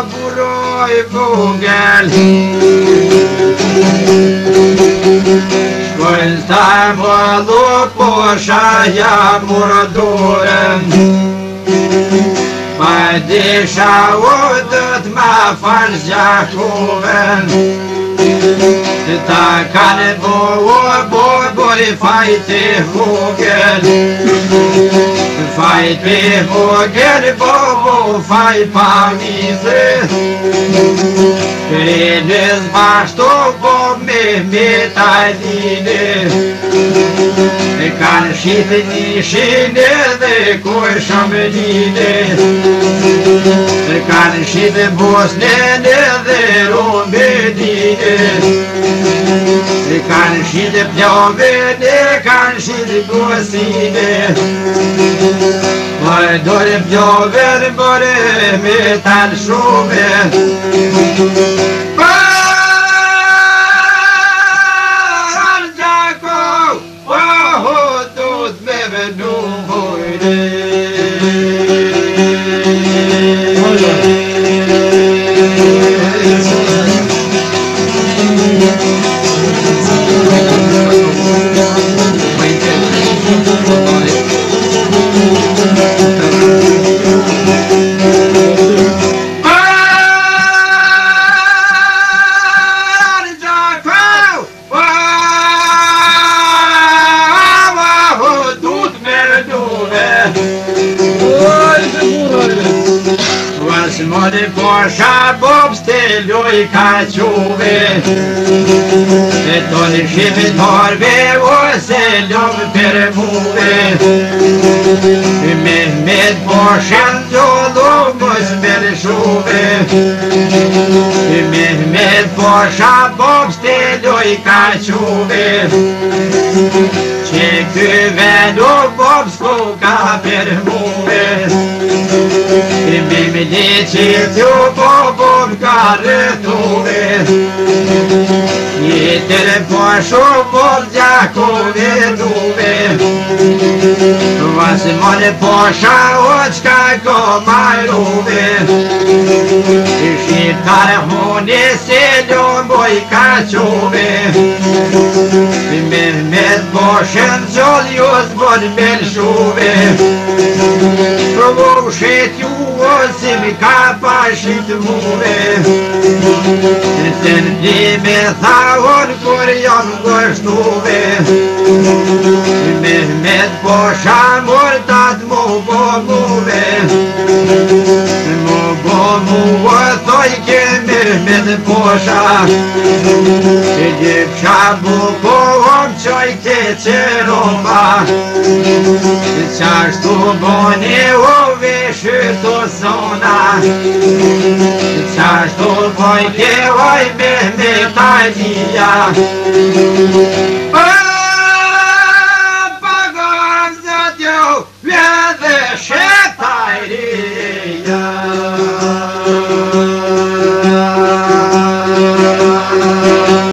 buroj vogël Shkojnë taj mëllu po shaja murdurën Pa disha udët ma falë zjakuven Ta kanë boj fajti vogël Fajti vogël faj pamize Krenës bashto me tajline Kanë shqitë nishin edhe koj shamëline Kanë shqitë Bosnën edhe Rumënine Kanë shqitë Plovën kanë shqitë Gosine Dore Plovën bore me tanë shume Mori posha bob steloj ka quve E toni shqipi torbe ose lom për muve Mehmet poshan dolo mos për shuve Mehmet posha bob steloj ka quve Që këveno bob s'ko ka për muve Me dici t'ju popon ka rëtuve Jetër po shumur gjakove duve Vasë mone posha oqka ko majruve Shqiptar honi se ljomboj ka quve Mehmet poshën qoll ju zbon belshuve Provo shet ju osim ka pashit muve Të ndime thahon kur janë gështuve Mehmet posha murtat mu bo muve Mu bo muve thoj ke Mehmet posha Gjepsha bukohon qoj ke qeromba Qashtu boni ove shyto zona Qashtu boj ke oj Mehmet Alia Pagon zëtjo vjedhe shetajria